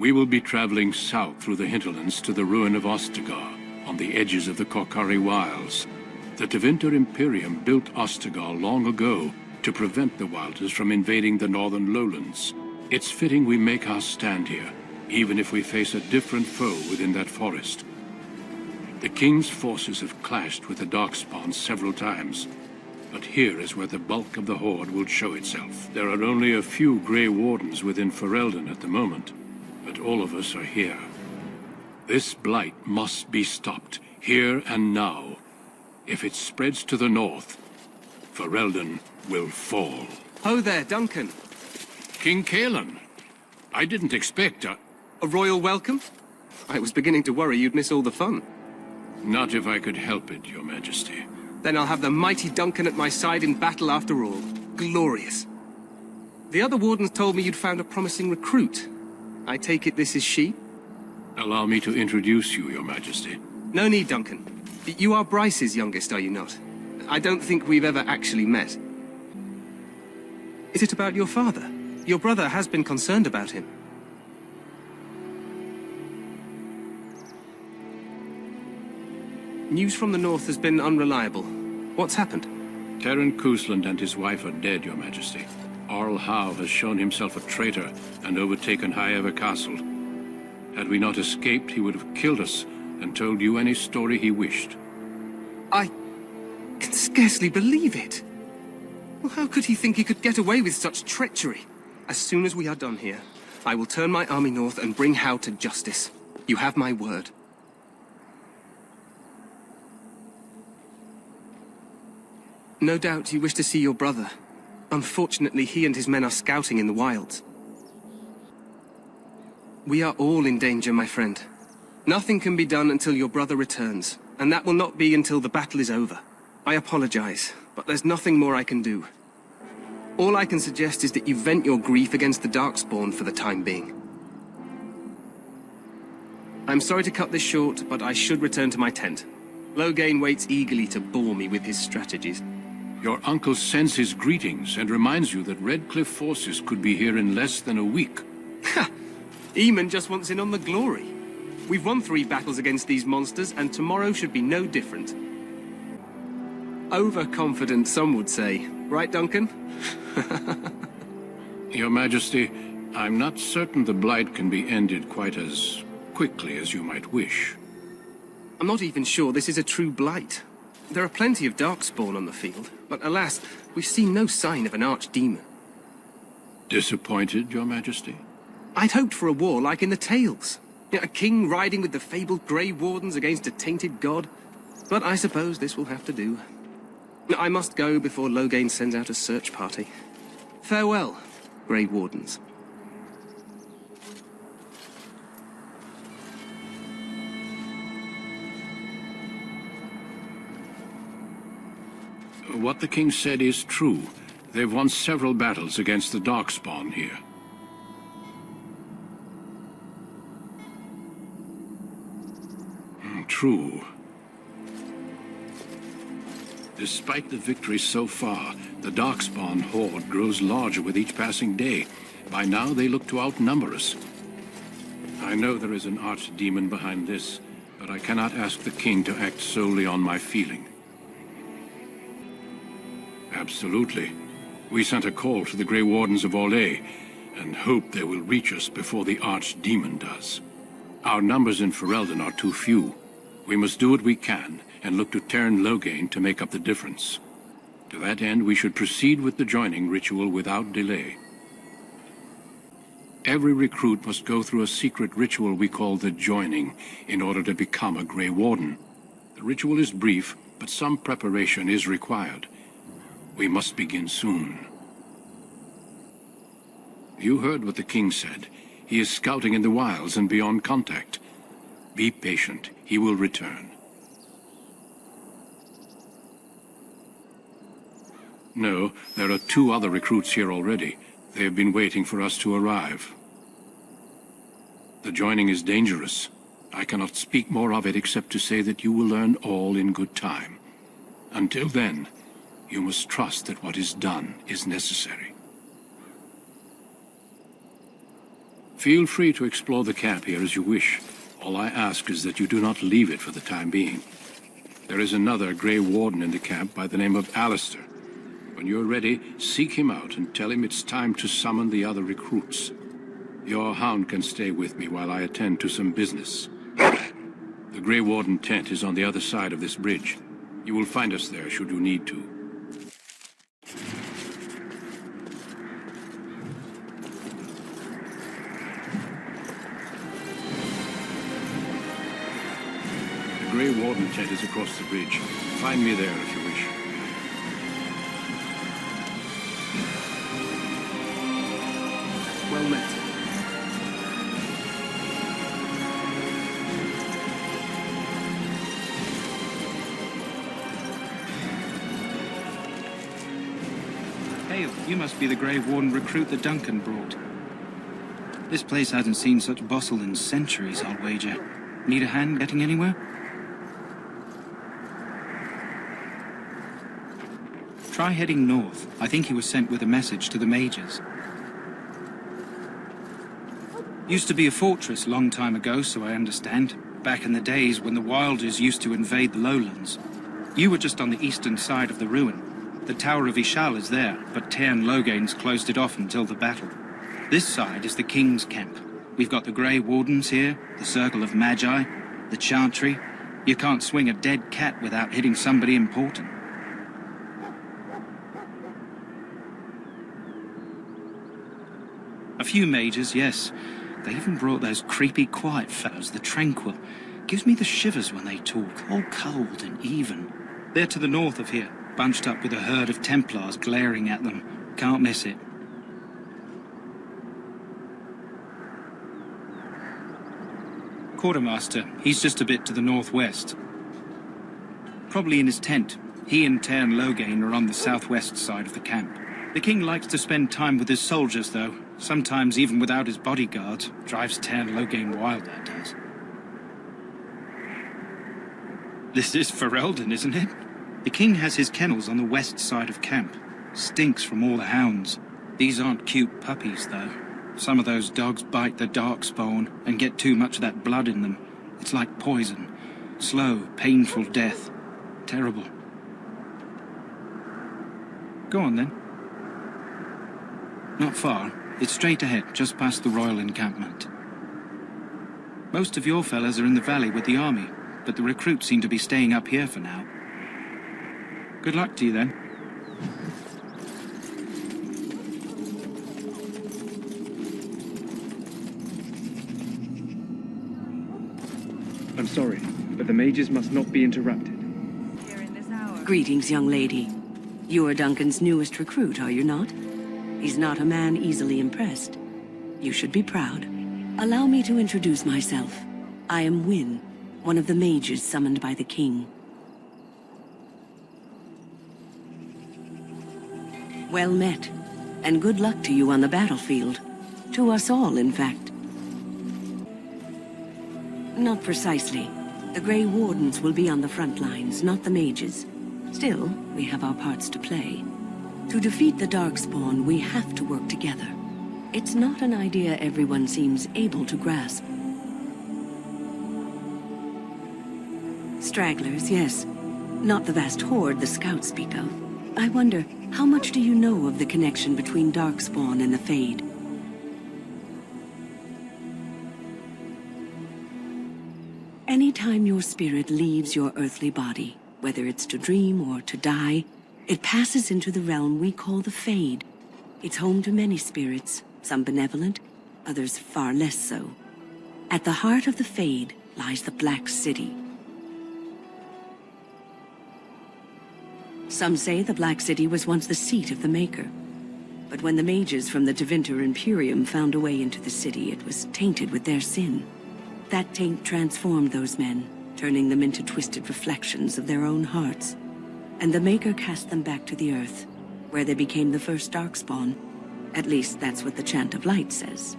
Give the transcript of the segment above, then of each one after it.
We will be traveling south through the hinterlands to the ruin of Ostagar, on the edges of the Korkari Wilds. The Tevinter Imperium built Ostagar long ago to prevent the Wilders from invading the northern lowlands. It's fitting we make our stand here, even if we face a different foe within that forest. The King's forces have clashed with the Darkspawn several times, but here is where the bulk of the Horde will show itself. There are only a few Grey Wardens within Ferelden at the moment, but all of us are here. This blight must be stopped, here and now. If it spreads to the north, Ferelden will fall. Ho there, Duncan. King Kaelan, I didn't expect a royal welcome? I was beginning to worry you'd miss all the fun. Not if I could help it, Your Majesty. Then I'll have the mighty Duncan at my side in battle after all. Glorious. The other Wardens told me you'd found a promising recruit. I take it this is she? Allow me to introduce you, Your Majesty. No need, Duncan. You are Bryce's youngest, are you not? I don't think we've ever actually met. Is it about your father? Your brother has been concerned about him. News from the north has been unreliable. What's happened? Terran Kusland and his wife are dead, Your Majesty. Arl Howe has shown himself a traitor and overtaken High Ever Castle. Had we not escaped, he would have killed us and told you any story he wished. I can scarcely believe it. Well, how could he think he could get away with such treachery? As soon as we are done here, I will turn my army north and bring Howe to justice. You have my word. No doubt you wish to see your brother. Unfortunately, he and his men are scouting in the wilds. We are all in danger, my friend. Nothing can be done until your brother returns, and that will not be until the battle is over. I apologize, but there's nothing more I can do. All I can suggest is that you vent your grief against the Darkspawn for the time being. I'm sorry to cut this short, but I should return to my tent. Loghain waits eagerly to bore me with his strategies. Your uncle sends his greetings and reminds you that Redcliffe forces could be here in less than a week. Ha! Eamon just wants in on the glory. We've won 3 battles against these monsters, and tomorrow should be no different. Overconfident, some would say. Right, Duncan? Your Majesty, I'm not certain the Blight can be ended quite as quickly as you might wish. I'm not even sure this is a true blight. There are plenty of Darkspawn on the field, but alas, we've seen no sign of an archdemon. Disappointed, Your Majesty? I'd hoped for a war like in the tales. A king riding with the fabled Grey Wardens against a tainted god. But I suppose this will have to do. I must go before Loghain sends out a search party. Farewell, Grey Wardens. What the king said is true. They've won several battles against the Darkspawn here. True. Despite the victory so far, the Darkspawn horde grows larger with each passing day. By now, they look to outnumber us. I know there is an archdemon behind this, but I cannot ask the king to act solely on my feeling. Absolutely. We sent a call to the Grey Wardens of Orlais, and hope they will reach us before the archdemon does. Our numbers in Ferelden are too few. We must do what we can, and look to Terran Loghain to make up the difference. To that end, we should proceed with the joining ritual without delay. Every recruit must go through a secret ritual we call the joining, in order to become a Grey Warden. The ritual is brief, but some preparation is required. We must begin soon. You heard what the king said. He is scouting in the wilds and beyond contact. Be patient. He will return. No, there are 2 other recruits here already. They have been waiting for us to arrive. The joining is dangerous. I cannot speak more of it except to say that you will learn all in good time. Until then, you must trust that what is done is necessary. Feel free to explore the camp here as you wish. All I ask is that you do not leave it for the time being. There is another Grey Warden in the camp by the name of Alistair. When you're ready, seek him out and tell him it's time to summon the other recruits. Your hound can stay with me while I attend to some business. The Grey Warden tent is on the other side of this bridge. You will find us there should you need to. The Grey Warden tent is across the bridge. Find me there if you wish. Well met. Hail, you must be the Grey Warden recruit that Duncan brought. This place hasn't seen such bustle in centuries, I'll wager. Need a hand getting anywhere? Try heading north. I think he was sent with a message to the mages. Used to be a fortress long time ago, so I understand. Back in the days when the Wilders used to invade the lowlands. You were just on the eastern side of the ruin. The Tower of Ishal is there, but Tairn Logain's closed it off until the battle. This side is the King's camp. We've got the Grey Wardens here, the Circle of Magi, the Chantry. You can't swing a dead cat without hitting somebody important. A few mages, yes. They even brought those creepy quiet fellows, the Tranquil. Gives me the shivers when they talk, all cold and even. They're to the north of here, bunched up with a herd of Templars glaring at them. Can't miss it. Quartermaster, he's just a bit to the northwest. Probably in his tent. He and Tairn Logain are on the southwest side of the camp. The king likes to spend time with his soldiers, though. Sometimes even without his bodyguards. Drives Tairn Logain wild, that does. This is Ferelden, isn't it? The king has his kennels on the west side of camp. Stinks from all the hounds. These aren't cute puppies, though. Some of those dogs bite the darkspawn and get too much of that blood in them. It's like poison. Slow, painful death. Terrible. Go on, then. Not far. It's straight ahead, just past the royal encampment. Most of your fellas are in the valley with the army, but the recruits seem to be staying up here for now. Good luck to you, then. I'm sorry, but the mages must not be interrupted. Greetings, young lady. You are Duncan's newest recruit, are you not? He's not a man easily impressed. You should be proud. Allow me to introduce myself. I am Wynne, one of the mages summoned by the king. Well met, and good luck to you on the battlefield. To us all, in fact. Not precisely. The Grey Wardens will be on the front lines, not the mages. Still, we have our parts to play. To defeat the Darkspawn, we have to work together. It's not an idea everyone seems able to grasp. Stragglers, yes. Not the vast horde the scouts speak of. I wonder, how much do you know of the connection between Darkspawn and the Fade? Anytime your spirit leaves your earthly body, whether it's to dream or to die, it passes into the realm we call the Fade. It's home to many spirits, some benevolent, others far less so. At the heart of the Fade lies the Black City. Some say the Black City was once the seat of the Maker. But when the mages from the Tevinter Imperium found a way into the city, it was tainted with their sin. That taint transformed those men, turning them into twisted reflections of their own hearts. And the Maker cast them back to the Earth, where they became the first Darkspawn. At least that's what the Chant of Light says.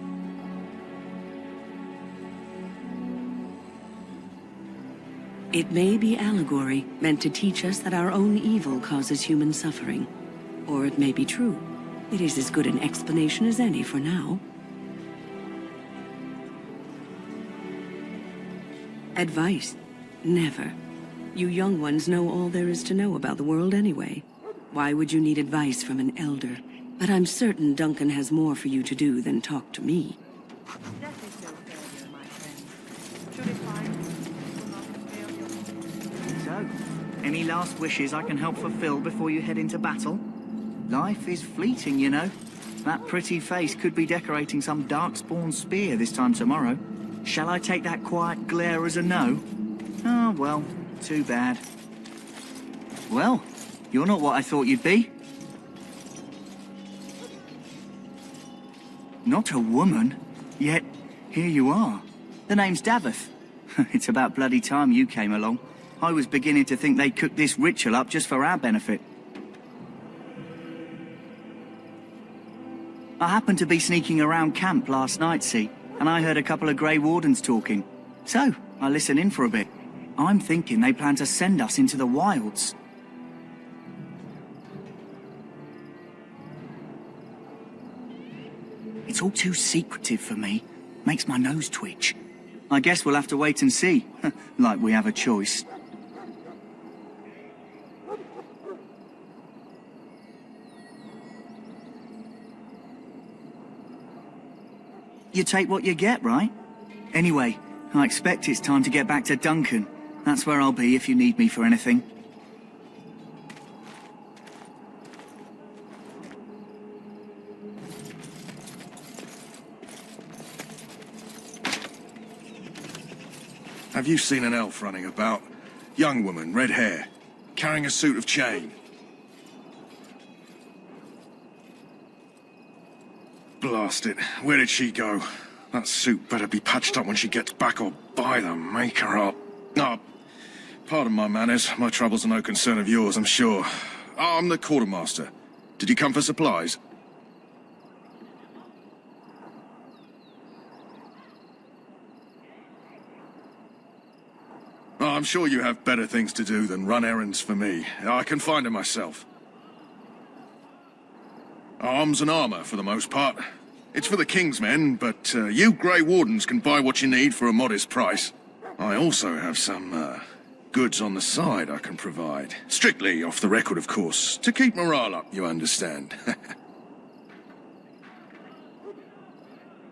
It may be allegory, meant to teach us that our own evil causes human suffering. Or it may be true. It is as good an explanation as any for now. Advice? Never. You young ones know all there is to know about the world anyway. Why would you need advice from an elder? But I'm certain Duncan has more for you to do than talk to me. Death is no failure, my friend. Should it find, it will not fail you. So, any last wishes I can help fulfill before you head into battle? Life is fleeting, you know. That pretty face could be decorating some darkspawn spear this time tomorrow. Shall I take that quiet glare as a no? Oh, well, too bad. Well, you're not what I thought you'd be. Not a woman, yet here you are. The name's Davith. It's about bloody time you came along. I was beginning to think they cooked this ritual up just for our benefit. I happened to be sneaking around camp last night, see, and I heard a couple of Grey Wardens talking. So, I listened in for a bit. I'm thinking they plan to send us into the wilds. It's all too secretive for me. Makes my nose twitch. I guess we'll have to wait and see. Like we have a choice. You take what you get, right? Anyway, I expect it's time to get back to Duncan. That's where I'll be if you need me for anything. Have you seen an elf running about? Young woman, red hair, carrying a suit of chain. Blast it. Where did she go? That suit better be patched up when she gets back, or by the maker up. Oh, pardon my manners. My troubles are no concern of yours, I'm sure. Oh, I'm the quartermaster. Did you come for supplies? Oh, I'm sure you have better things to do than run errands for me. I can find them myself. Arms and armor, for the most part. It's for the King's men, but you Grey Wardens can buy what you need for a modest price. I also have some goods on the side I can provide. Strictly off the record, of course. To keep morale up, you understand.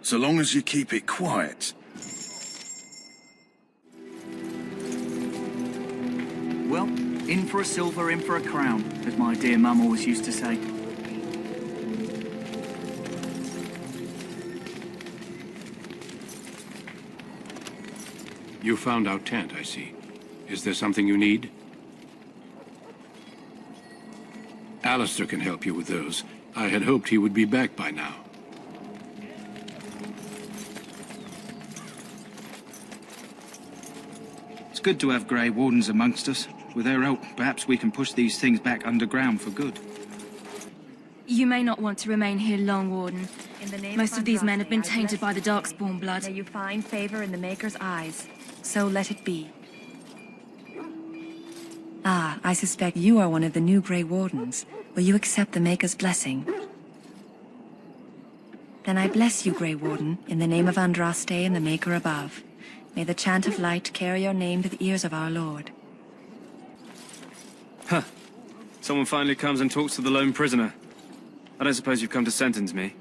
So long as you keep it quiet. Well, in for a silver, in for a crown, as my dear mum always used to say. You found our tent, I see. Is there something you need? Alistair can help you with those. I had hoped he would be back by now. It's good to have Grey Wardens amongst us. With their help, perhaps we can push these things back underground for good. You may not want to remain here long, Warden. In the name Most of these men have been tainted by the you. Darkspawn blood. May you find favor in the Maker's eyes. So let it be. Ah, I suspect you are one of the new Grey Wardens. Will you accept the Maker's blessing? Then I bless you, Grey Warden, in the name of Andraste and the Maker above. May the chant of light carry your name to the ears of our Lord. Huh. Someone finally comes and talks to the lone prisoner. I don't suppose you've come to sentence me.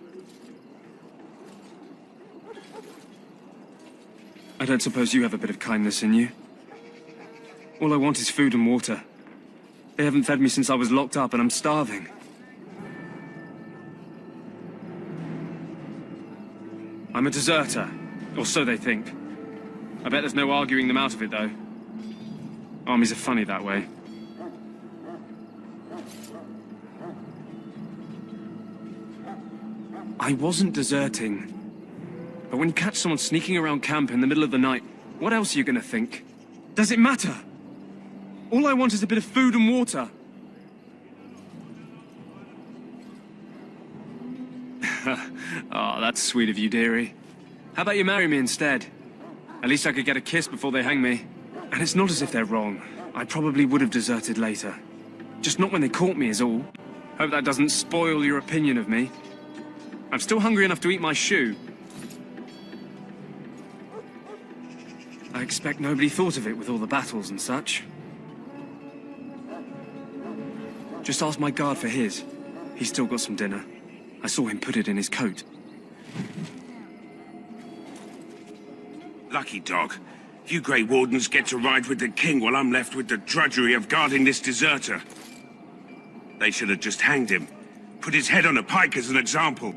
I don't suppose you have a bit of kindness in you. All I want is food and water. They haven't fed me since I was locked up and I'm starving. I'm a deserter, or so they think. I bet there's no arguing them out of it, though. Armies are funny that way. I wasn't deserting. But when you catch someone sneaking around camp in the middle of the night, what else are you gonna think? Does it matter? All I want is a bit of food and water. Oh, that's sweet of you, dearie. How about you marry me instead? At least I could get a kiss before they hang me. And it's not as if they're wrong. I probably would have deserted later. Just not when they caught me is all. Hope that doesn't spoil your opinion of me. I'm still hungry enough to eat my shoe. I expect nobody thought of it with all the battles and such. Just ask my guard for his. He's still got some dinner. I saw him put it in his coat. Lucky dog. You Grey Wardens get to ride with the king while I'm left with the drudgery of guarding this deserter. They should have just hanged him. Put his head on a pike as an example.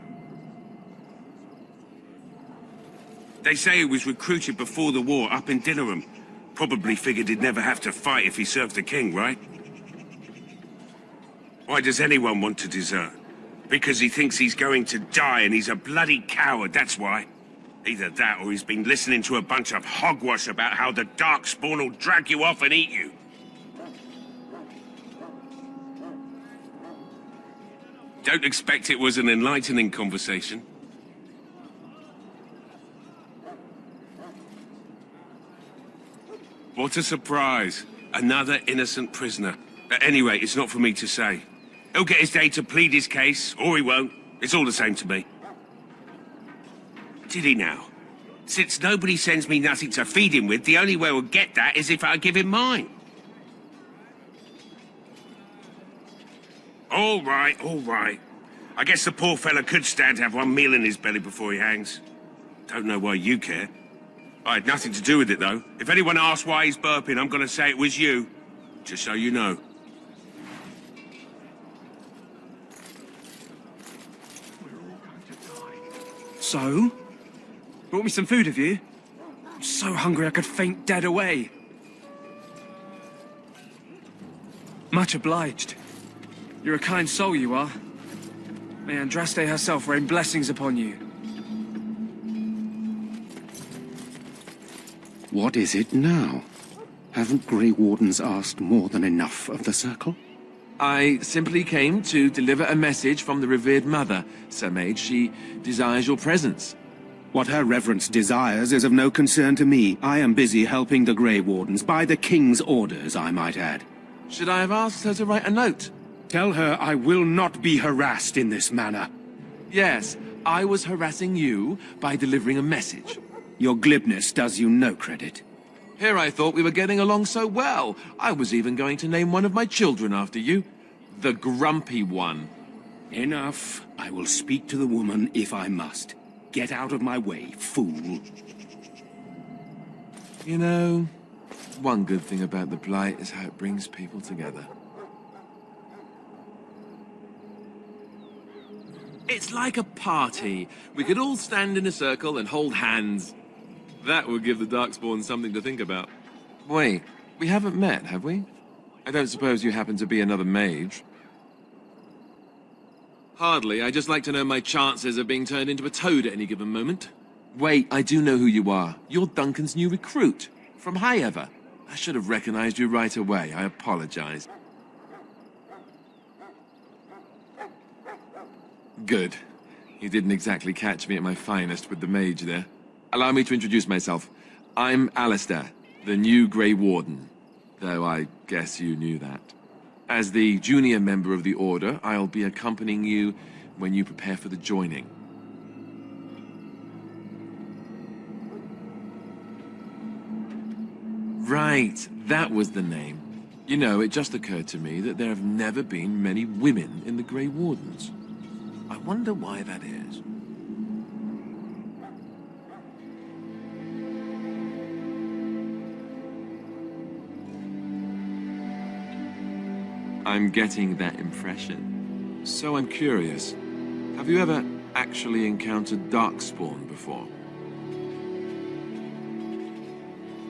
They say he was recruited before the war up in Dinnerham. Probably figured he'd never have to fight if he served the king, right? Why does anyone want to desert? Because he thinks he's going to die and he's a bloody coward, that's why. Either that or he's been listening to a bunch of hogwash about how the Darkspawn will drag you off and eat you. Don't expect it was an enlightening conversation. What a surprise. Another innocent prisoner. At any rate, it's not for me to say. He'll get his day to plead his case, or he won't. It's all the same to me. Did he now? Since nobody sends me nothing to feed him with, the only way we'll get that is if I give him mine. All right, all right. I guess the poor fella could stand to have one meal in his belly before he hangs. Don't know why you care. I had nothing to do with it, though. If anyone asks why he's burping, I'm gonna say it was you. Just so you know. So? Brought me some food, have you? I'm so hungry I could faint dead away. Much obliged. You're a kind soul, you are. May Andraste herself rain blessings upon you. What is it now? Haven't Grey Wardens asked more than enough of the Circle? I simply came to deliver a message from the revered mother, Sir Mage. She desires your presence. What her reverence desires is of no concern to me. I am busy helping the Grey Wardens, by the King's orders, I might add. Should I have asked her to write a note? Tell her I will not be harassed in this manner. Yes, I was harassing you by delivering a message. Your glibness does you no credit. Here I thought we were getting along so well. I was even going to name one of my children after you. The Grumpy One. Enough. I will speak to the woman if I must. Get out of my way, fool. You know, one good thing about the Blight is how it brings people together. It's like a party. We could all stand in a circle and hold hands. That would give the Darkspawn something to think about. Wait, we haven't met, have we? I don't suppose you happen to be another mage? Hardly. I just like to know my chances of being turned into a toad at any given moment. Wait, I do know who you are. You're Duncan's new recruit. From Highever. I should have recognized you right away. I apologize. Good. You didn't exactly catch me at my finest with the mage there. Allow me to introduce myself. I'm Alistair, the new Grey Warden. Though I guess you knew that. As the junior member of the Order, I'll be accompanying you when you prepare for the joining. Right, that was the name. You know, it just occurred to me that there have never been many women in the Grey Wardens. I wonder why that is. I'm getting that impression. So I'm curious. Have you ever actually encountered Darkspawn before?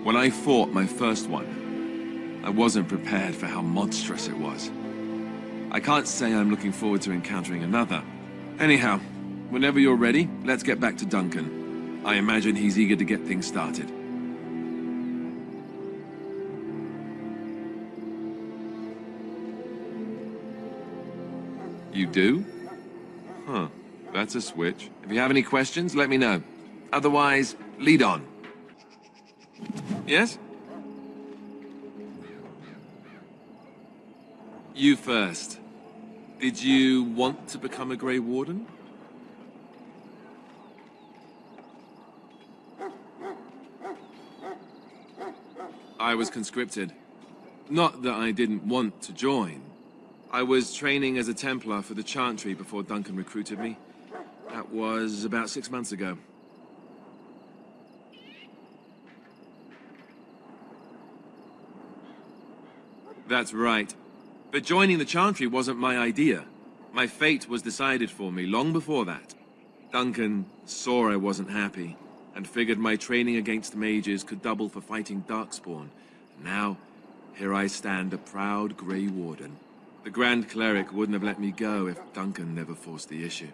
When I fought my first one, I wasn't prepared for how monstrous it was. I can't say I'm looking forward to encountering another. Anyhow, whenever you're ready, let's get back to Duncan. I imagine he's eager to get things started. You do? Huh. That's a switch. If you have any questions, let me know. Otherwise, lead on. Yes? You first. Did you want to become a Grey Warden? I was conscripted. Not that I didn't want to join. I was training as a Templar for the Chantry before Duncan recruited me. That was about 6 months ago. That's right. But joining the Chantry wasn't my idea. My fate was decided for me long before that. Duncan saw I wasn't happy, and figured my training against mages could double for fighting Darkspawn. Now, here I stand, a proud Grey Warden. The Grand Cleric wouldn't have let me go if Duncan never forced the issue.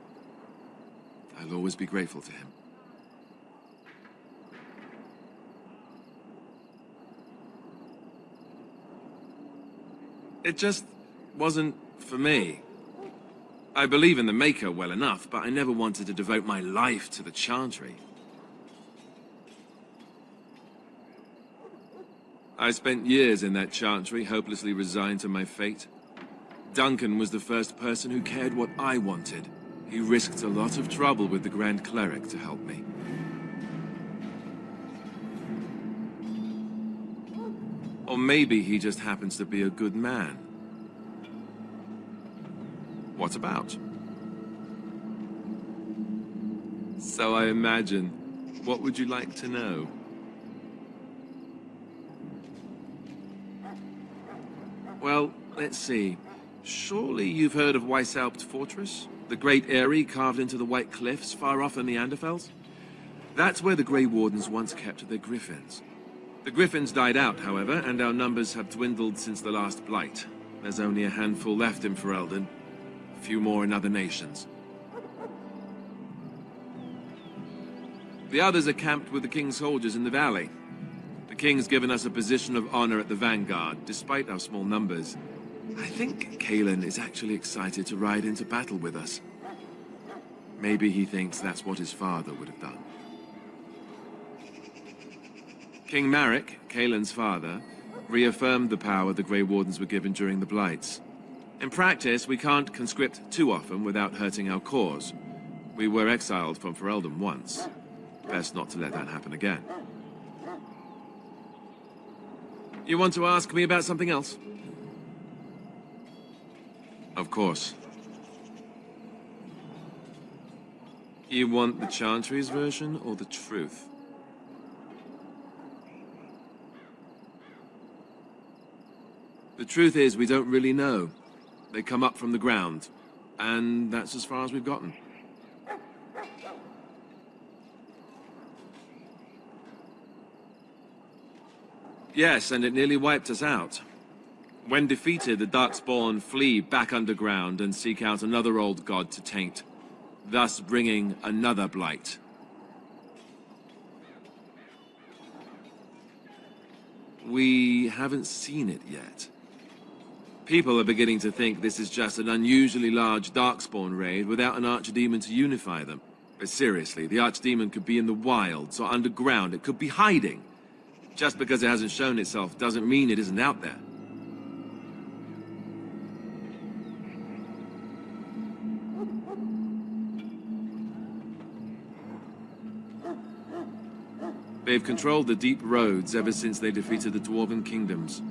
I'll always be grateful to him. It just wasn't for me. I believe in the Maker well enough, but I never wanted to devote my life to the Chantry. I spent years in that Chantry, hopelessly resigned to my fate. Duncan was the first person who cared what I wanted. He risked a lot of trouble with the Grand Cleric to help me. Or maybe he just happens to be a good man. What about? So I imagine, what would you like to know? Well, let's see. Surely you've heard of Weishaupt Fortress? The great eyrie carved into the White Cliffs far off in the Anderfels? That's where the Grey Wardens once kept their griffins. The griffins died out, however, and our numbers have dwindled since the last Blight. There's only a handful left in Ferelden. A few more in other nations. The others are camped with the King's soldiers in the valley. The King's given us a position of honor at the vanguard, despite our small numbers. I think Cailan is actually excited to ride into battle with us. Maybe he thinks that's what his father would have done. King Marek, Cailan's father, reaffirmed the power the Grey Wardens were given during the Blights. In practice, we can't conscript too often without hurting our cause. We were exiled from Ferelden once. Best not to let that happen again. You want to ask me about something else? Of course. You want the Chantry's version or the truth? The truth is, we don't really know. They come up from the ground, and that's as far as we've gotten. Yes, and it nearly wiped us out. When defeated, the Darkspawn flee back underground and seek out another old god to taint, thus bringing another Blight. We haven't seen it yet. People are beginning to think this is just an unusually large Darkspawn raid without an Archdemon to unify them. But seriously, the Archdemon could be in the wilds or underground. It could be hiding. Just because it hasn't shown itself doesn't mean it isn't out there. They've controlled the deep roads ever since they defeated the Dwarven kingdoms.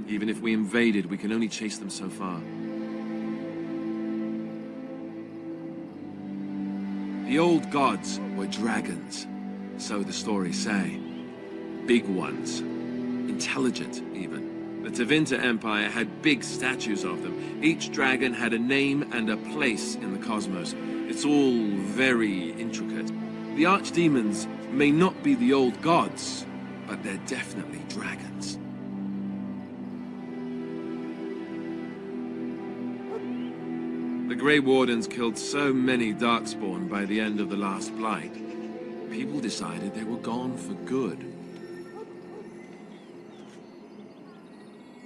Even if we invaded, we can only chase them so far. The old gods were dragons, so the stories say. Big ones. Intelligent, even. The Tevinter Empire had big statues of them. Each dragon had a name and a place in the cosmos. It's all very intricate. The Archdemons may not be the old gods, but they're definitely dragons. The Grey Wardens killed so many Darkspawn by the end of the last Blight. People decided they were gone for good.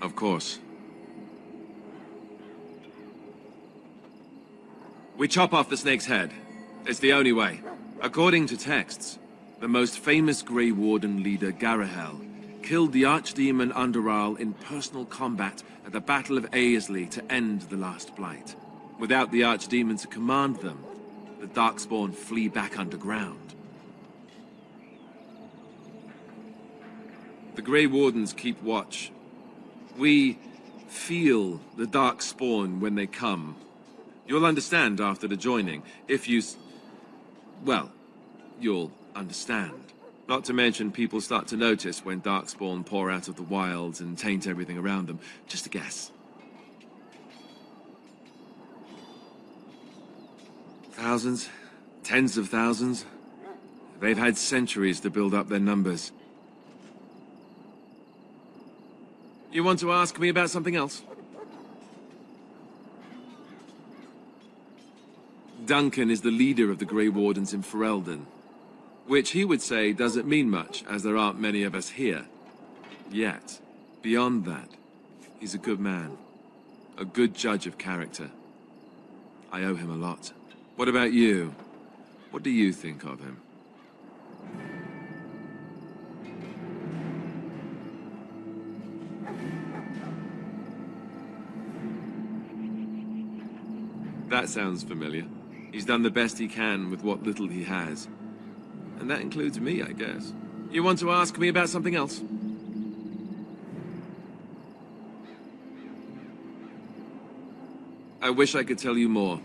Of course. We chop off the snake's head. It's the only way. According to texts, the most famous Grey Warden leader, Garahel, killed the Archdemon Underarl in personal combat at the Battle of Aesley to end the last Blight. Without the Archdemon to command them, the Darkspawn flee back underground. The Grey Wardens keep watch. We feel the dark spawn when they come. You'll understand after the joining, if you... well, you'll understand. Not to mention people start to notice when darkspawn pour out of the wilds and taint everything around them. Just a guess. Thousands? Tens of thousands? They've had centuries to build up their numbers. You want to ask me about something else? Duncan is the leader of the Grey Wardens in Ferelden, which he would say doesn't mean much, as there aren't many of us here. Yet, beyond that, he's a good man. A good judge of character. I owe him a lot. What about you? What do you think of him? That sounds familiar. He's done the best he can with what little he has. And that includes me, I guess. You want to ask me about something else? I wish I could tell you more.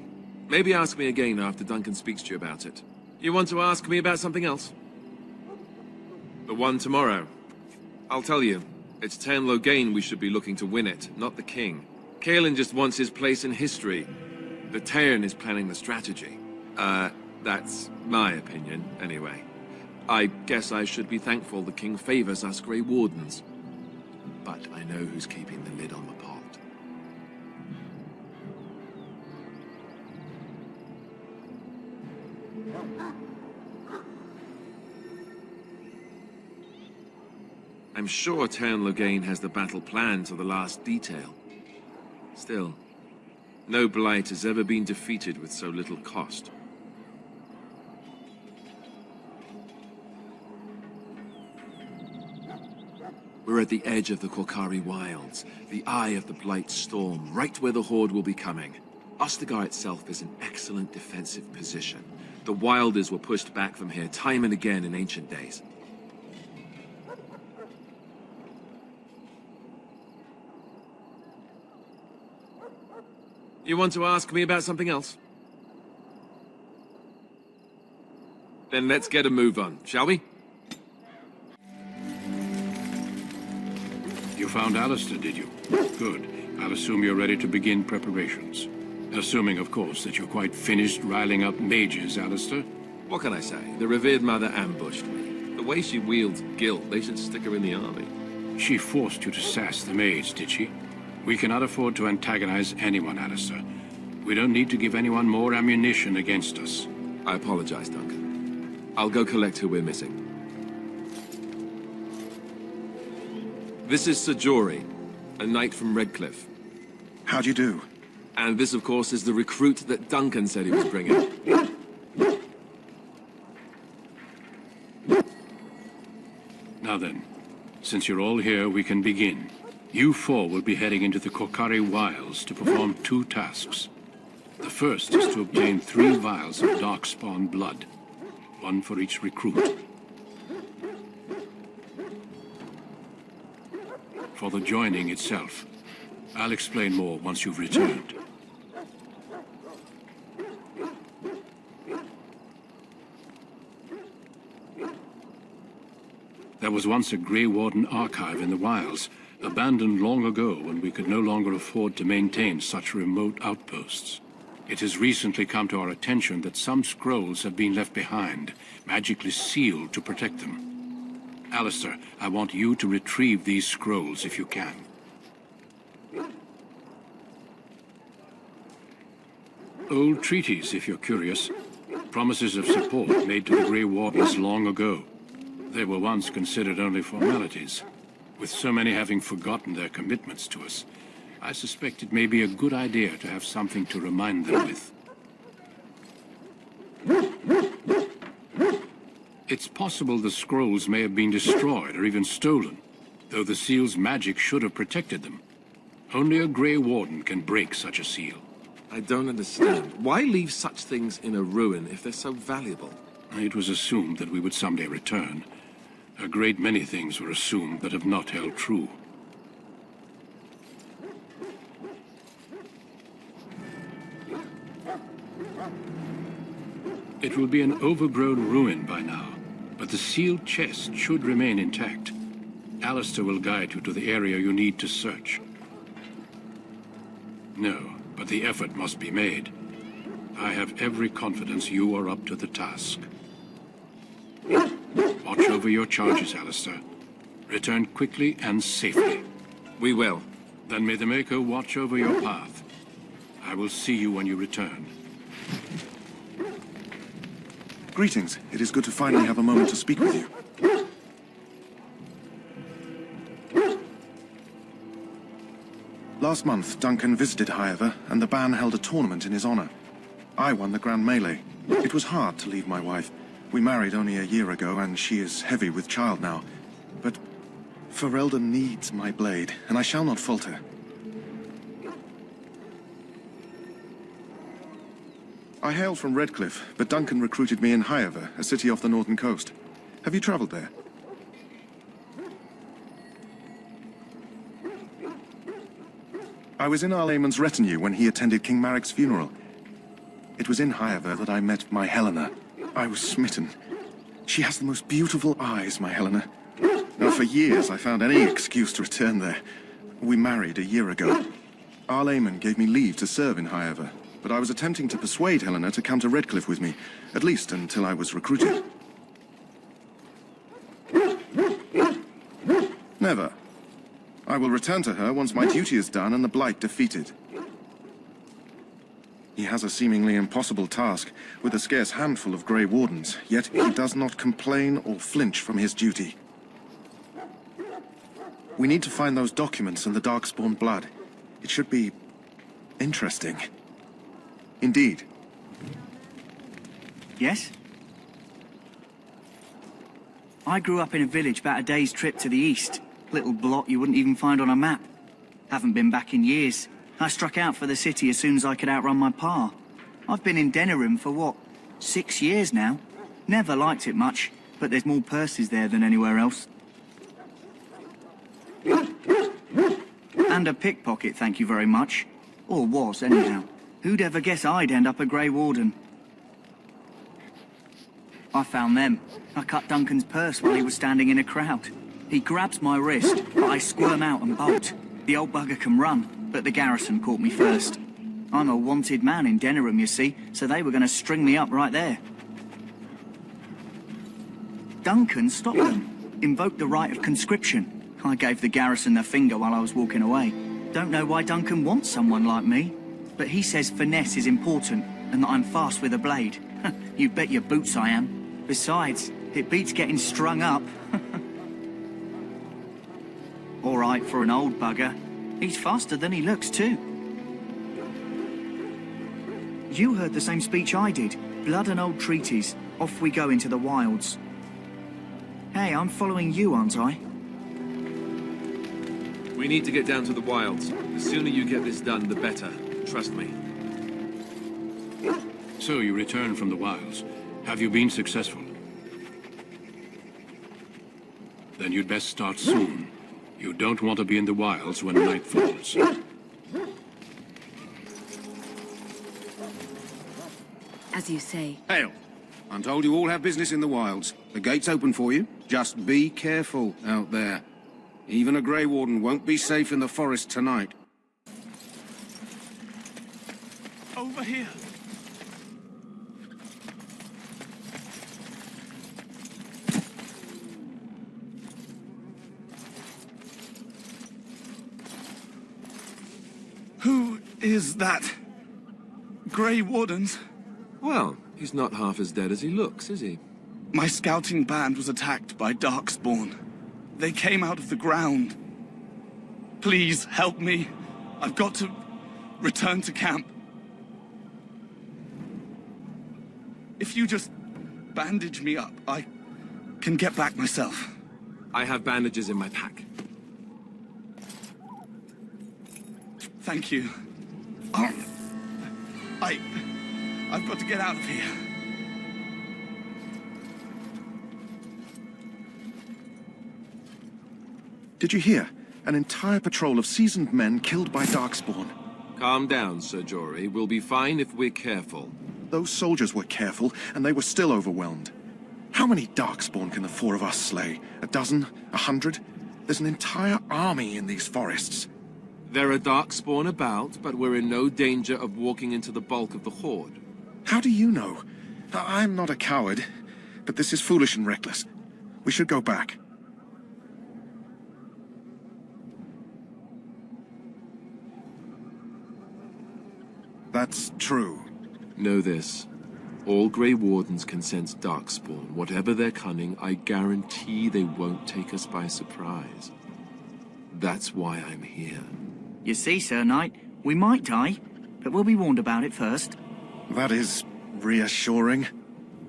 Maybe ask me again after Duncan speaks to you about it. You want to ask me about something else? The one tomorrow. I'll tell you. It's Tairn Loghain we should be looking to win it, not the king. Caelan just wants his place in history. The Tairn is planning the strategy. That's my opinion, anyway. I guess I should be thankful the king favors us Grey Wardens. But I know who's keeping the lid on the pot. I'm sure Tairn Loghain has the battle planned to the last detail. Still, no blight has ever been defeated with so little cost. We're at the edge of the Korcari Wilds, the eye of the Blight storm, right where the Horde will be coming. Ostagar itself is an excellent defensive position. The Wilders were pushed back from here time and again in ancient days. You want to ask me about something else? Then let's get a move on, shall we? You found Alistair, did you? Good. I'll assume you're ready to begin preparations. Assuming, of course, that you're quite finished riling up mages, Alistair. What can I say? The revered mother ambushed me. The way she wields guilt, they should stick her in the army. She forced you to sass the mage, did she? We cannot afford to antagonize anyone, Alistair. We don't need to give anyone more ammunition against us. I apologize, Duncan. I'll go collect who we're missing. This is Sir Jory, a knight from Redcliffe. How do you do? And this, of course, is the recruit that Duncan said he was bringing. Now then, since you're all here, we can begin. You four will be heading into the Korcari Wilds to perform two tasks. The first is to obtain 3 vials of darkspawn blood, 1 for each recruit. For the joining itself, I'll explain more once you've returned. There was once a Grey Warden archive in the wilds, abandoned long ago when we could no longer afford to maintain such remote outposts. It has recently come to our attention that some scrolls have been left behind, magically sealed to protect them. Alistair, I want you to retrieve these scrolls if you can. Old treaties, if you're curious. Promises of support made to the Grey Wardens long ago. They were once considered only formalities. With so many having forgotten their commitments to us, I suspect it may be a good idea to have something to remind them with. It's possible the scrolls may have been destroyed or even stolen, though the seal's magic should have protected them. Only a Grey Warden can break such a seal. I don't understand. Why leave such things in a ruin if they're so valuable? It was assumed that we would someday return. A great many things were assumed that have not held true. It will be an overgrown ruin by now, but the sealed chest should remain intact. Alistair will guide you to the area you need to search. No, but the effort must be made. I have every confidence you are up to the task. Watch over your charges, Alistair. Return quickly and safely. We will. Then may the Maker watch over your path. I will see you when you return. Greetings. It is good to finally have a moment to speak with you. Last month, Duncan visited Highever, and the band held a tournament in his honor. I won the Grand Melee. It was hard to leave my wife. We married only a year ago, and she is heavy with child now. But Ferelden needs my blade, and I shall not falter. I hail from Redcliffe, but Duncan recruited me in Highever, a city off the northern coast. Have you traveled there? I was in Arlayman's retinue when he attended King Maric's funeral. It was in Highever that I met my Helena. I was smitten. She has the most beautiful eyes, my Helena. Now, for years I found any excuse to return there. We married a year ago. Arlayman gave me leave to serve in Highever, but I was attempting to persuade Helena to come to Redcliffe with me, at least until I was recruited. Never. I will return to her once my duty is done and the Blight defeated. He has a seemingly impossible task, with a scarce handful of Grey Wardens, yet he does not complain or flinch from his duty. We need to find those documents and the Darkspawn blood. It should be interesting. Indeed. Yes? I grew up in a village about a day's trip to the east. Little blot you wouldn't even find on a map. Haven't been back in years. I struck out for the city as soon as I could outrun my pa. I've been in Denerim for what, 6 years now? Never liked it much, but there's more purses there than anywhere else. And a pickpocket, thank you very much. Or was, anyhow. Who'd ever guess I'd end up a Grey Warden? I found them. I cut Duncan's purse while he was standing in a crowd. He grabs my wrist, but I squirm out and bolt. The old bugger can run, but the garrison caught me first. I'm a wanted man in Denerim, you see, so they were going to string me up right there. Duncan stopped them, invoked the right of conscription. I gave the garrison the finger while I was walking away. Don't know why Duncan wants someone like me, but he says finesse is important and that I'm fast with a blade. You bet your boots I am. Besides, it beats getting strung up. All right for an old bugger. He's faster than he looks, too. You heard the same speech I did. Blood and old treaties. Off we go into the wilds. Hey, I'm following you, aren't I? We need to get down to the wilds. The sooner you get this done, the better. Trust me. So you return from the wilds. Have you been successful? Then you'd best start soon. You don't want to be in the wilds when night falls. As you say. Hail. I'm told you all have business in the wilds. The gate's open for you. Just be careful out there. Even a Grey Warden won't be safe in the forest tonight. Over here. Who is that? Grey Wardens? Well, he's not half as dead as he looks, is he? My scouting band was attacked by Darkspawn. They came out of the ground. Please, help me. I've got to return to camp. If you just bandage me up, I can get back myself. I have bandages in my pack. Thank you. I've got to get out of here. Did you hear? An entire patrol of seasoned men killed by Darkspawn. Calm down, Sir Jory. We'll be fine if we're careful. Those soldiers were careful, and they were still overwhelmed. How many Darkspawn can the four of us slay? A dozen? 100? There's an entire army in these forests. There are Darkspawn about, but we're in no danger of walking into the bulk of the Horde. How do you know? I'm not a coward, but this is foolish and reckless. We should go back. That's true. Know this. All Grey Wardens can sense Darkspawn. Whatever their cunning, I guarantee they won't take us by surprise. That's why I'm here. You see, Sir Knight, we might die, but we'll be warned about it first. That is reassuring.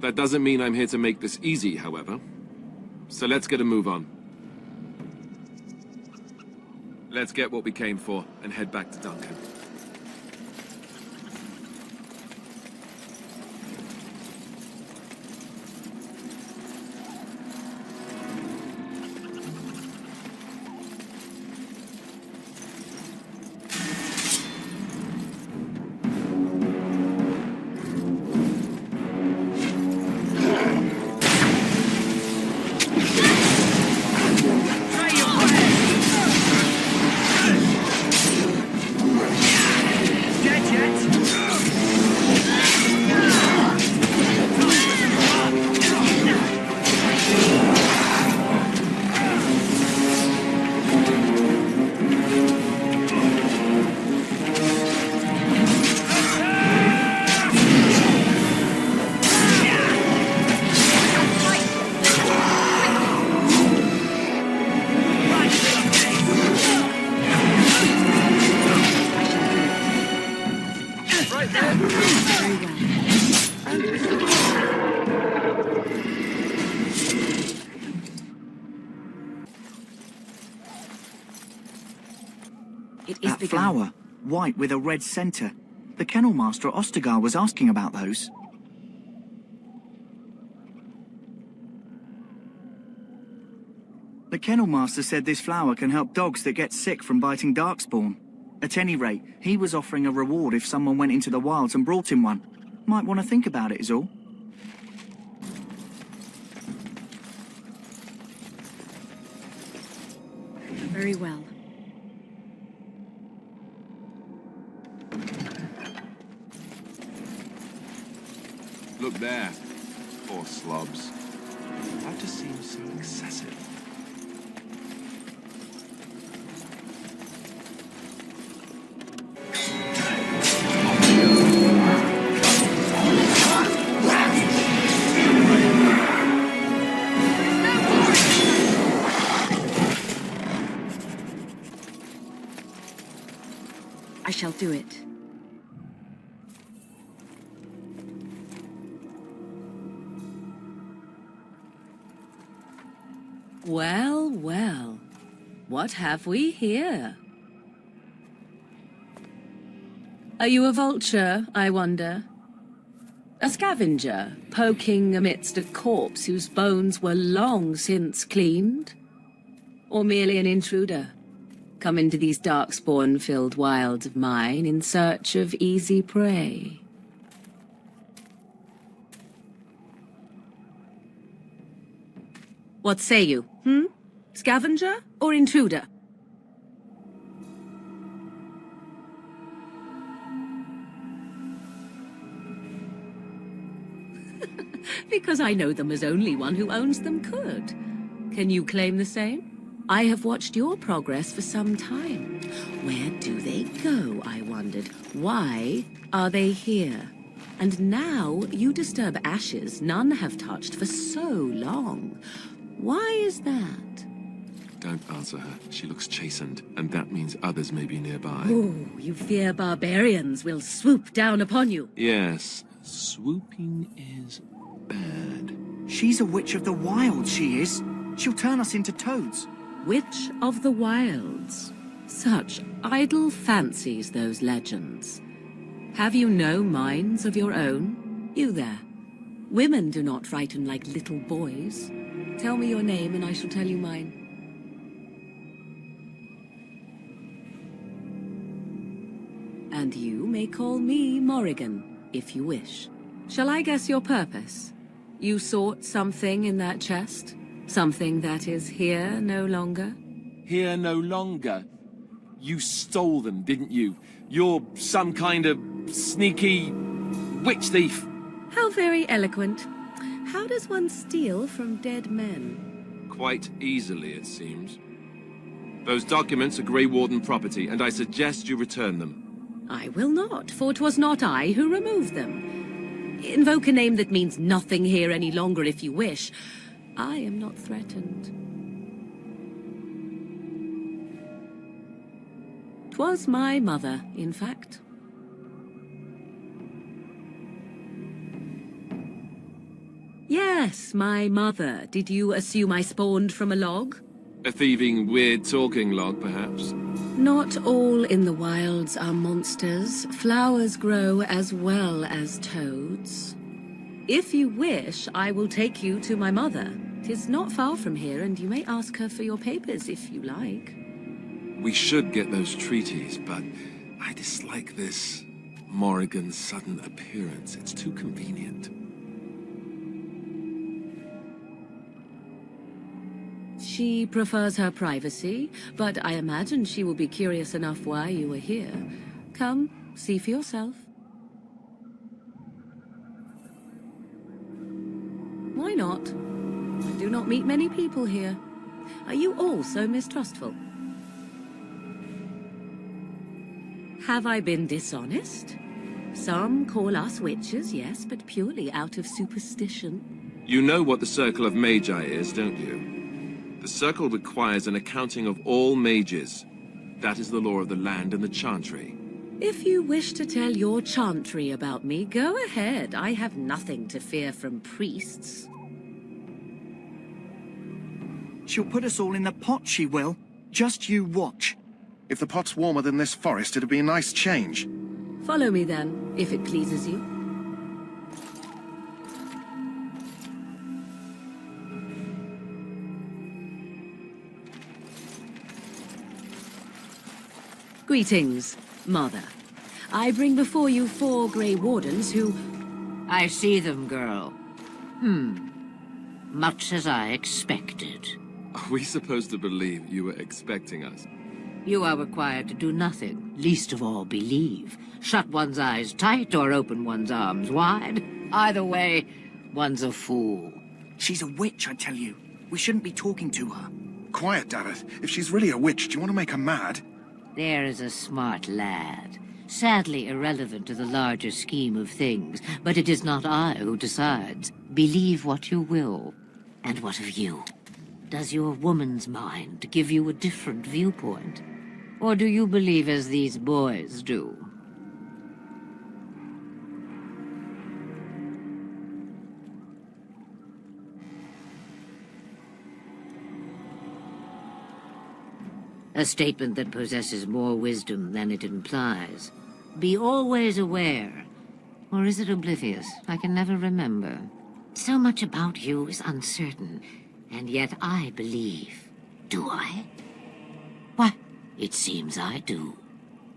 That doesn't mean I'm here to make this easy, however. So let's get a move on. Let's get what we came for and head back to Duncan. That flower, white with a red centre. The Kennel Master at Ostagar was asking about those. The Kennel Master said this flower can help dogs that get sick from biting Darkspawn. At any rate, he was offering a reward if someone went into the wilds and brought him one. Might want to think about it is all. Very well. Look there. Poor slobs. That just seems so excessive. I shall do it. Well, well. What have we here? Are you a vulture, I wonder? A scavenger, poking amidst a corpse whose bones were long since cleaned? Or merely an intruder, come into these darkspawn-filled wilds of mine in search of easy prey? What say you, Scavenger or intruder? Because I know them as only one who owns them could. Can you claim the same? I have watched your progress for some time. Where do they go, I wondered? Why are they here? And now you disturb ashes none have touched for so long. Why is that? Don't answer her. She looks chastened, and that means others may be nearby. Oh, you fear barbarians will swoop down upon you. Yes, swooping is bad. She's a witch of the wilds, she is. She'll turn us into toads. Witch of the wilds. Such idle fancies, those legends. Have you no minds of your own? You there. Women do not frighten like little boys. Tell me your name and I shall tell you mine. And you may call me Morrigan, if you wish. Shall I guess your purpose? You sought something in that chest? Something that is here no longer? Here no longer. You stole them, didn't you? You're some kind of sneaky witch thief. How very eloquent. How does one steal from dead men? Quite easily, it seems. Those documents are Grey Warden property, and I suggest you return them. I will not, for 'twas not I who removed them. Invoke a name that means nothing here any longer if you wish. I am not threatened. 'Twas my mother, in fact. Yes, my mother. Did you assume I spawned from a log? A thieving, weird-talking log, perhaps? Not all in the wilds are monsters. Flowers grow as well as toads. If you wish, I will take you to my mother. 'Tis not far from here, and you may ask her for your papers if you like. We should get those treaties, but I dislike this Morrigan's sudden appearance. It's too convenient. She prefers her privacy, but I imagine she will be curious enough why you were here. Come, see for yourself. Why not? I do not meet many people here. Are you all so mistrustful? Have I been dishonest? Some call us witches, yes, but purely out of superstition. You know what the Circle of Magi is, don't you? The Circle requires an accounting of all mages. That is the law of the land and the Chantry. If you wish to tell your chantry about me, go ahead. I have nothing to fear from priests. She'll put us all in the pot, she will. Just you watch. If the pot's warmer than this forest, it'd be a nice change. Follow me then, if it pleases you. Greetings, Mother. I bring before you 4 Grey Wardens who... I see them, girl. Much as I expected. Are we supposed to believe you were expecting us? You are required to do nothing, least of all believe. Shut one's eyes tight or open one's arms wide. Either way, one's a fool. She's a witch, I tell you. We shouldn't be talking to her. Quiet, Davith. If she's really a witch, do you want to make her mad? There is a smart lad. Sadly irrelevant to the larger scheme of things, but it is not I who decides. Believe what you will. And what of you? Does your woman's mind give you a different viewpoint? Or do you believe as these boys do? A statement that possesses more wisdom than it implies. Be always aware. Or is it oblivious? I can never remember. So much about you is uncertain, and yet I believe. Do I? Why, it seems I do.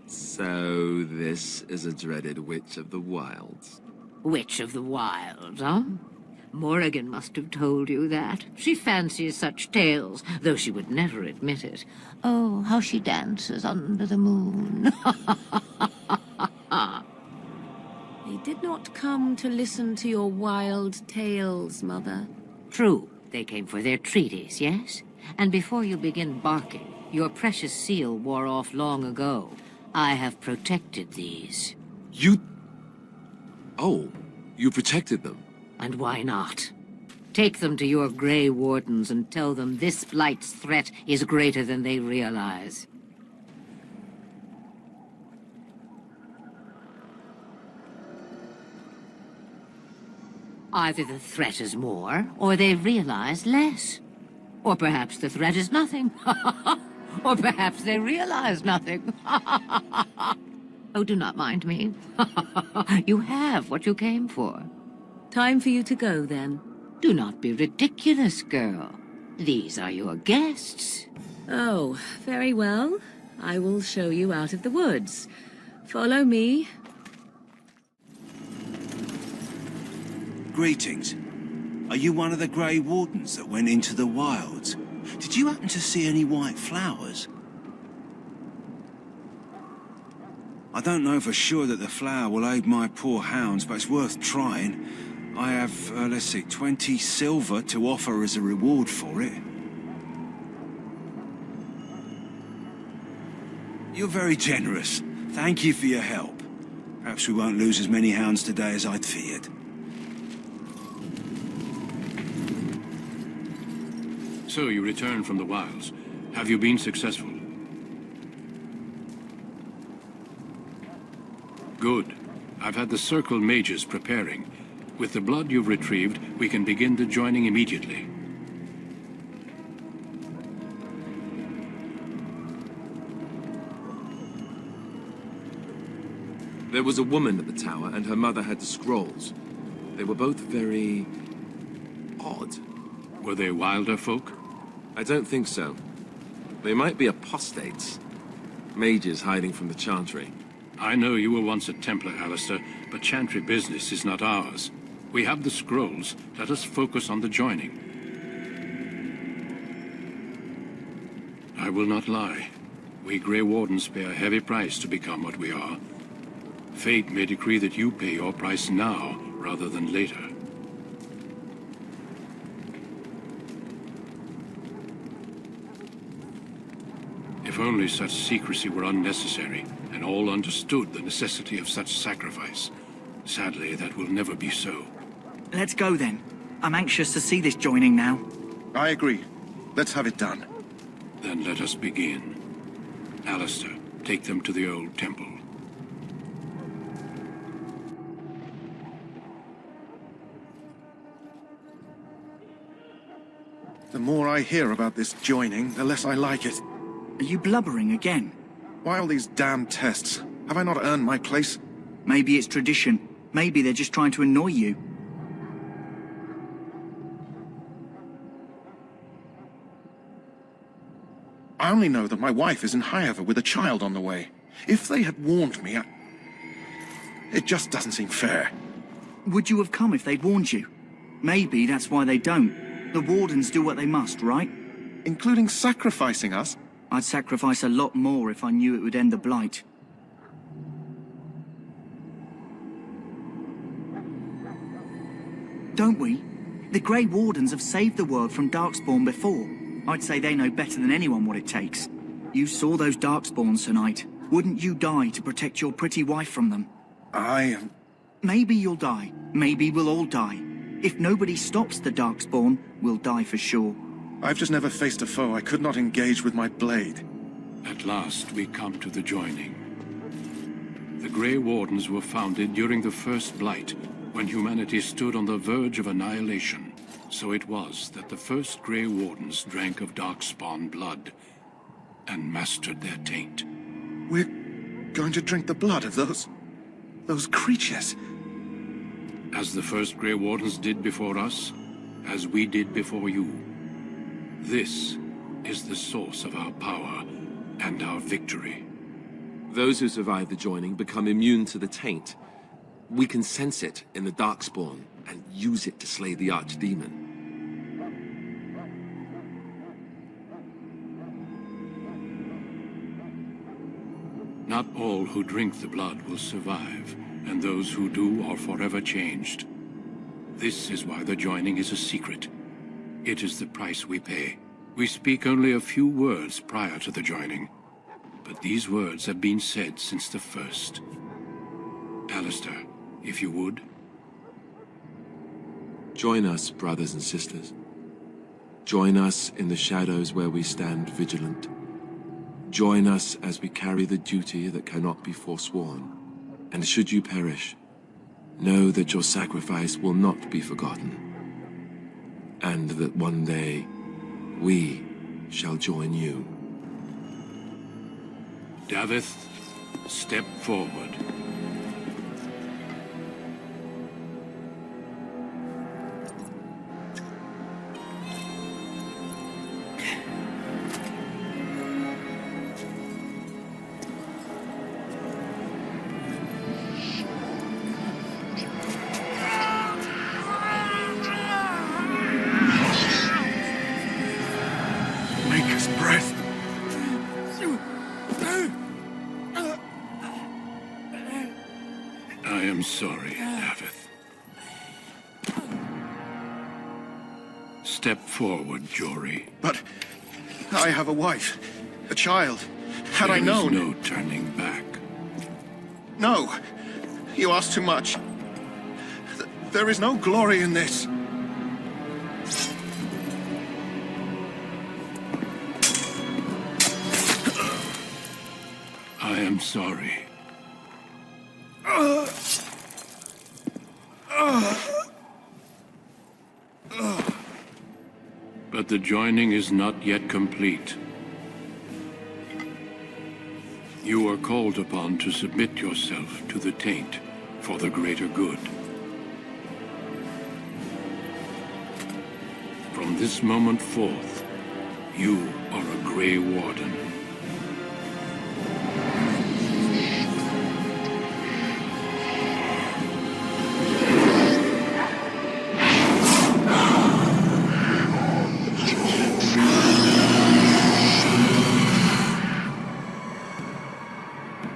So this is a dreaded Witch of the Wilds. Witch of the Wilds, huh? Morrigan must have told you that. She fancies such tales, though she would never admit it. Oh, how she dances under the moon. They did not come to listen to your wild tales, Mother. True. They came for their treaties, yes? And before you begin barking, your precious seal wore off long ago. I have protected these. You... Oh, you protected them? And why not? Take them to your Grey Wardens and tell them this Blight's threat is greater than they realize. Either the threat is more, or they realize less. Or perhaps the threat is nothing. Or perhaps they realize nothing. Oh, do not mind me. You have what you came for. Time for you to go, then. Do not be ridiculous, girl. These are your guests. Oh, very well. I will show you out of the woods. Follow me. Greetings. Are you one of the Grey Wardens that went into the wilds? Did you happen to see any white flowers? I don't know for sure that the flower will aid my poor hounds, but it's worth trying. I have, let's see, 20 silver to offer as a reward for it. You're very generous. Thank you for your help. Perhaps we won't lose as many hounds today as I'd feared. So you returned from the wilds. Have you been successful? Good. I've had the Circle mages preparing. With the blood you've retrieved, we can begin the joining immediately. There was a woman at the tower, and her mother had the scrolls. They were both very... odd. Were they wilder folk? I don't think so. They might be apostates. Mages hiding from the Chantry. I know you were once a Templar, Alistair, but Chantry business is not ours. We have the scrolls. Let us focus on the joining. I will not lie. We Grey Wardens pay a heavy price to become what we are. Fate may decree that you pay your price now, rather than later. If only such secrecy were unnecessary, and all understood the necessity of such sacrifice. Sadly, that will never be so. Let's go then. I'm anxious to see this joining now. I agree. Let's have it done. Then let us begin. Alistair, take them to the old temple. The more I hear about this joining, the less I like it. Are you blubbering again? Why all these damn tests? Have I not earned my place? Maybe it's tradition. Maybe they're just trying to annoy you. I only know that my wife is in Highever with a child on the way. If they had warned me, it just doesn't seem fair. Would you have come if they'd warned you? Maybe that's why they don't. The Wardens do what they must, right? Including sacrificing us? I'd sacrifice a lot more if I knew it would end the Blight. Don't we? The Grey Wardens have saved the world from Darkspawn before. I'd say they know better than anyone what it takes. You saw those Darkspawns tonight. Wouldn't you die to protect your pretty wife from them? Maybe you'll die. Maybe we'll all die. If nobody stops the Darkspawn, we'll die for sure. I've just never faced a foe I could not engage with my blade. At last we come to the joining. The Grey Wardens were founded during the First Blight, when humanity stood on the verge of annihilation. So it was that the first Grey Wardens drank of Darkspawn blood and mastered their taint. We're going to drink the blood of those creatures. As the first Grey Wardens did before us, as we did before you. This is the source of our power and our victory. Those who survive the joining become immune to the taint. We can sense it in the Darkspawn and use it to slay the Archdemon. Not all who drink the blood will survive, and those who do are forever changed. This is why the joining is a secret. It is the price we pay. We speak only a few words prior to the joining, but these words have been said since the first. Alistair, if you would. Join us, brothers and sisters. Join us in the shadows where we stand vigilant. Join us as we carry the duty that cannot be forsworn. And should you perish, know that your sacrifice will not be forgotten. And that one day, we shall join you. Davith, step forward. Maker's breath. I am sorry, Davith. Step forward, Jory. But I have a wife, a child. Had I known... There is no turning back. No. You ask too much. There is no glory in this. I am sorry. But the joining is not yet complete. You are called upon to submit yourself to the taint for the greater good. From this moment forth, you are a Grey Warden.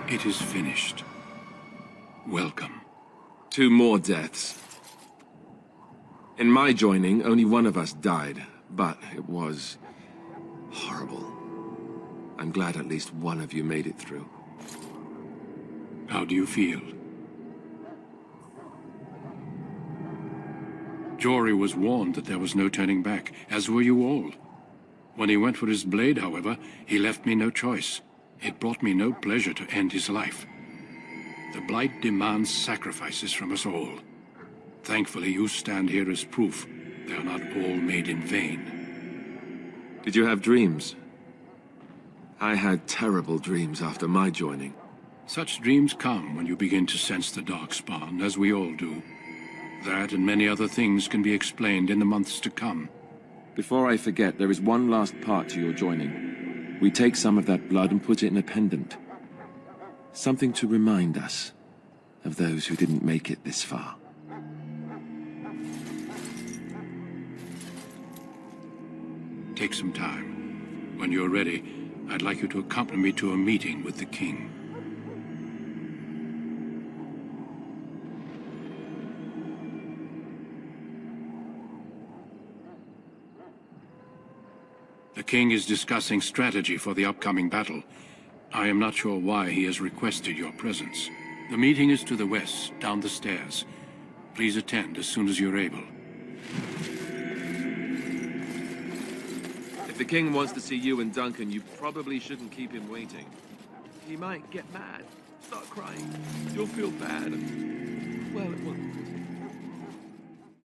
It is finished. Welcome. 2 more deaths. In my joining, only one of us died, but it was horrible. I'm glad at least one of you made it through. How do you feel? Jory was warned that there was no turning back, as were you all. When he went for his blade, however, he left me no choice. It brought me no pleasure to end his life. The Blight demands sacrifices from us all. Thankfully, you stand here as proof they are not all made in vain. Did you have dreams? I had terrible dreams after my joining. Such dreams come when you begin to sense the Darkspawn, as we all do. That and many other things can be explained in the months to come. Before I forget, there is one last part to your joining. We take some of that blood and put it in a pendant. Something to remind us of those who didn't make it this far. Take some time. When you're ready, I'd like you to accompany me to a meeting with the king. The king is discussing strategy for the upcoming battle. I am not sure why he has requested your presence. The meeting is to the west, down the stairs. Please attend as soon as you're able. If the king wants to see you and Duncan, you probably shouldn't keep him waiting. He might get mad, start crying. You'll feel bad. Well, it won't.